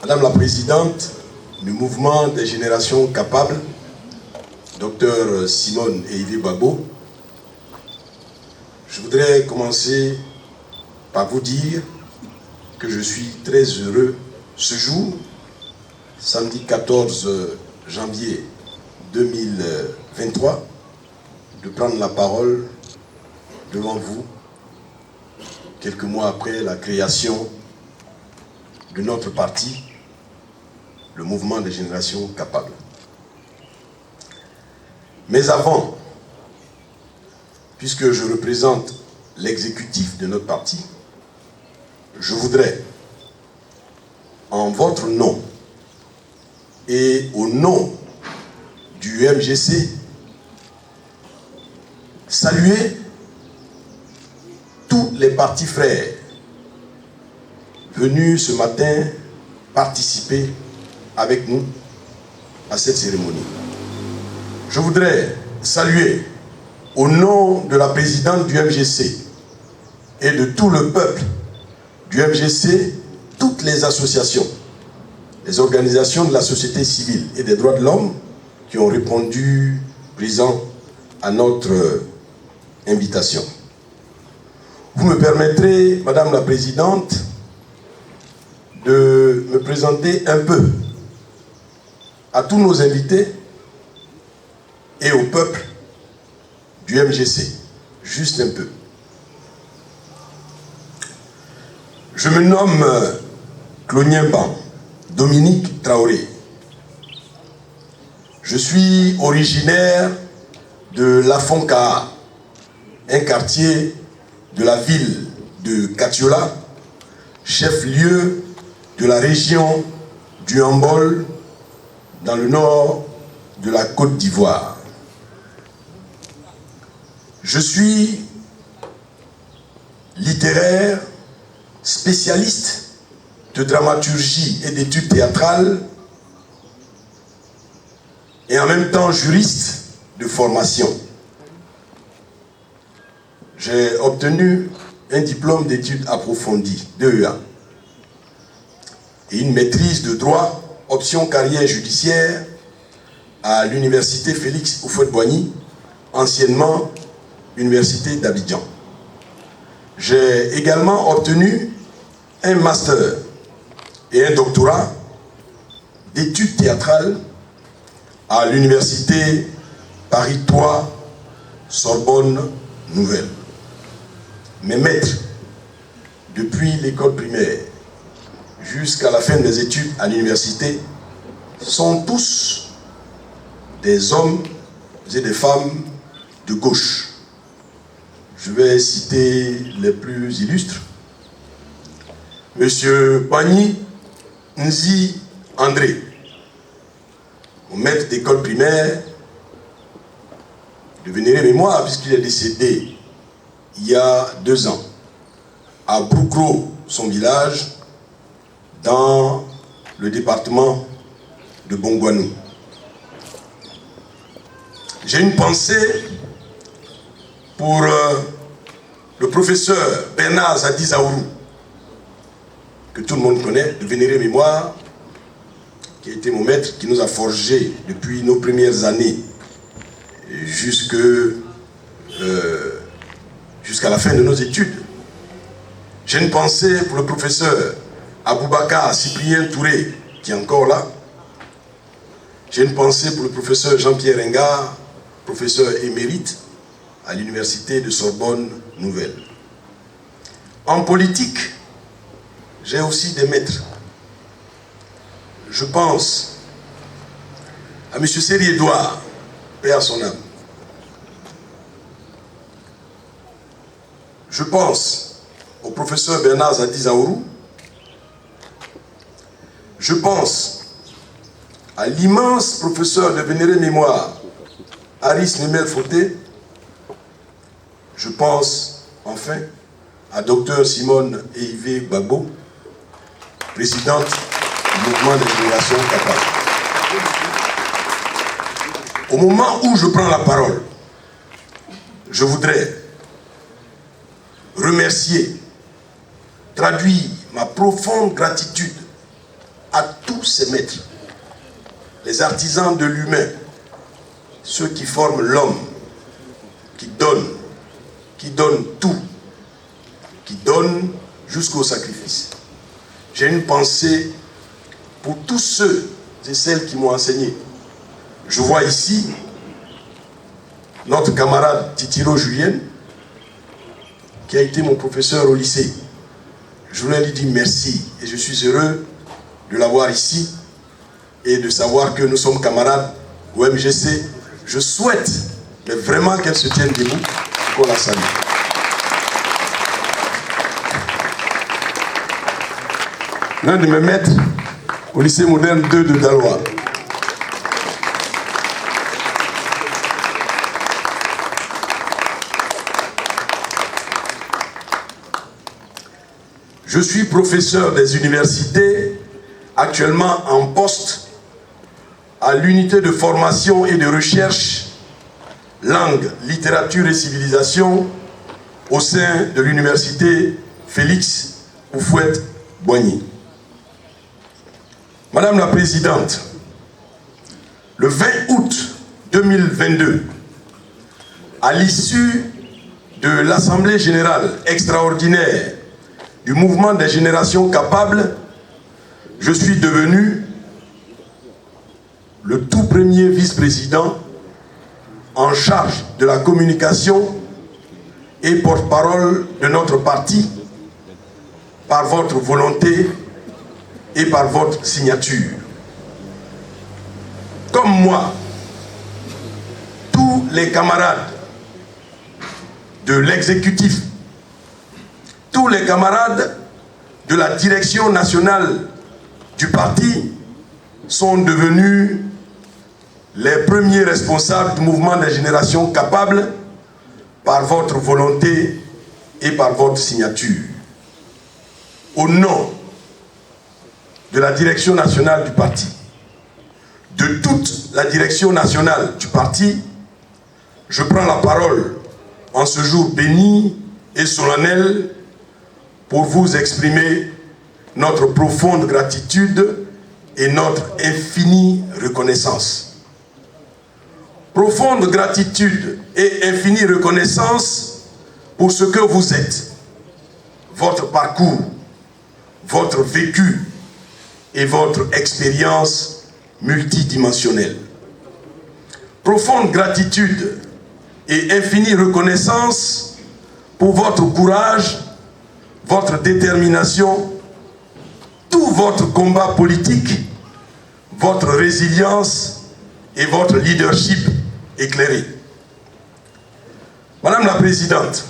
Madame la Présidente du Mouvement des Générations Capables, Dr Simone Eivé Gbagbo, je voudrais commencer par vous dire que je suis très heureux ce jour, samedi 14 janvier 2023, de prendre la parole devant vous, quelques mois après la création de notre parti, le Mouvement des Générations Capables. Mais avant, puisque je représente l'exécutif de notre parti, je voudrais, en votre nom et au nom du MGC, saluer tous les partis frères venus ce matin participer avec nous à cette cérémonie. Je voudrais saluer au nom de la présidente du MGC et de tout le peuple du MGC, toutes les associations, les organisations de la société civile et des droits de l'homme qui ont répondu présent à notre invitation. Vous me permettrez, Madame la Présidente, de me présenter un peu à tous nos invités et au peuple du MGC, juste un peu. Je me nomme Kloniemban Dominique Traoré. Je suis originaire de Lafonka, un quartier de la ville de Katiola, chef-lieu de la région du Hambol, dans le nord de la Côte d'Ivoire. Je suis littéraire, spécialiste de dramaturgie et d'études théâtrales, et en même temps juriste de formation. J'ai obtenu un diplôme d'études approfondies, DEA, et une maîtrise de droit, option carrière judiciaire, à l'université Félix Houphouët-Boigny, anciennement Université d'Abidjan. J'ai également obtenu un master et un doctorat d'études théâtrales à l'université Paris 3, Sorbonne Nouvelle. Mes maîtres, depuis l'école primaire jusqu'à la fin des études à l'université, sont tous des hommes et des femmes de gauche. Je vais citer les plus illustres. Monsieur Pani Nzi André, mon maître d'école primaire de vénérée mémoire, puisqu'il est décédé il y a 2 ans, à Broukro, son village, dans le département de Bongouanou. J'ai une pensée pour le professeur Bernard Zadi Zaourou, que tout le monde connaît, de vénérée mémoire, qui a été mon maître, qui nous a forgé depuis nos premières années jusqu'à la fin de nos études. J'ai une pensée pour le professeur Aboubakar Cyprien Touré, qui est encore là. J'ai une pensée pour le professeur Jean-Pierre Engard, professeur émérite à l'université de Sorbonne Nouvelle. En politique, j'ai aussi des maîtres. Je pense à M. Séri Edouard, paix à son âme. Je pense au professeur Bernard Zadi Zaourou. Je pense à l'immense professeur de vénérée mémoire, Aris Nemel Fauté. Je pense enfin à Dr Simone Eivé Gbagbo, présidente du Mouvement des Générations Capables. Au moment où je prends la parole, je voudrais remercier, traduire ma profonde gratitude à tous ses maîtres, les artisans de l'humain, ceux qui forment l'homme, qui donnent tout, qui donnent jusqu'au sacrifice. J'ai une pensée pour tous ceux et celles qui m'ont enseigné. Je vois ici notre camarade Titiro Julien, qui a été mon professeur au lycée. Je voulais lui dire merci et je suis heureux de l'avoir ici et de savoir que nous sommes camarades au MGC. Je souhaite mais vraiment qu'elle se tienne debout et qu'on la salue. L'un de mes maîtres au lycée moderne 2 de Daloa. Je suis professeur des universités, actuellement en poste à l'unité de formation et de recherche langue, littérature et civilisation au sein de l'université Félix Houphouët-Boigny. Madame la Présidente, le 20 août 2022, à l'issue de l'Assemblée générale extraordinaire du mouvement des générations capables, je suis devenu le tout premier vice-président en charge de la communication et porte-parole de notre parti par votre volonté et par votre signature. Comme moi, tous les camarades de l'exécutif, tous les camarades de la direction nationale du parti sont devenus les premiers responsables du mouvement des générations capables par votre volonté et par votre signature. Au nom de la direction nationale du parti, de toute la direction nationale du parti, je prends la parole en ce jour béni et solennel pour vous exprimer notre profonde gratitude et notre infinie reconnaissance. Profonde gratitude et infinie reconnaissance pour ce que vous êtes, votre parcours, votre vécu et votre expérience multidimensionnelle. Profonde gratitude et infinie reconnaissance pour votre courage, votre détermination, tout votre combat politique, votre résilience et votre leadership éclairé. Madame la Présidente,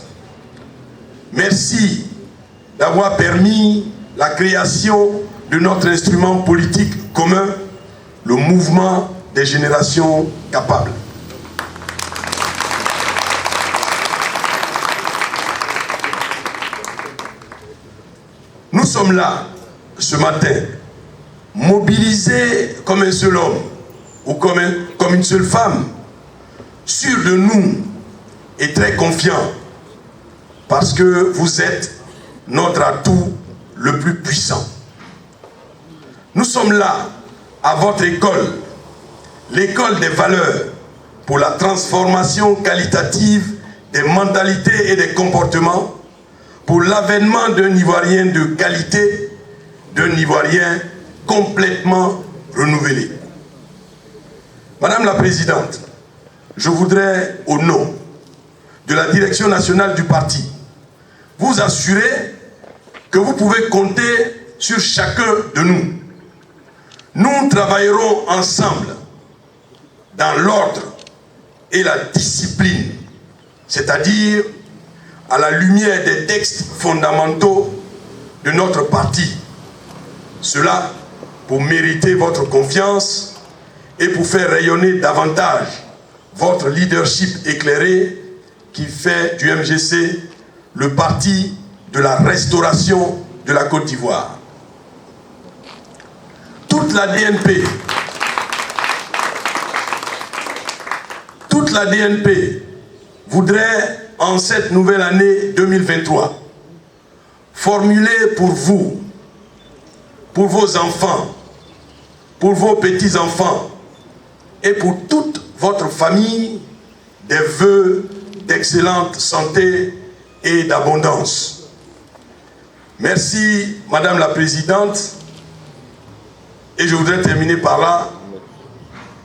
merci d'avoir permis la création de notre instrument politique commun, le mouvement des générations capables. Nous sommes là, ce matin, mobilisés comme un seul homme ou comme une seule femme, sûrs de nous et très confiants, parce que vous êtes notre atout le plus puissant. Nous sommes là, à votre école, l'école des valeurs pour la transformation qualitative des mentalités et des comportements, pour l'avènement d'un Ivoirien de qualité, d'un Ivoirien complètement renouvelé. Madame la Présidente, je voudrais, au nom de la direction nationale du parti, vous assurer que vous pouvez compter sur chacun de nous. Nous travaillerons ensemble dans l'ordre et la discipline, c'est-à-dire à la lumière des textes fondamentaux de notre parti. Cela pour mériter votre confiance et pour faire rayonner davantage votre leadership éclairé qui fait du MGC le parti de la restauration de la Côte d'Ivoire. Toute la DNP voudrait, en cette nouvelle année 2023, formuler pour vous, pour vos enfants pour vos petits-enfants et pour toute votre famille, des vœux d'excellente santé et d'abondance. Merci, Madame la Présidente. Et je voudrais terminer par là.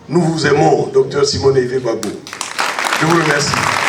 Nous vous aimons, Dr Simone Yves Gbagbo. Je vous remercie.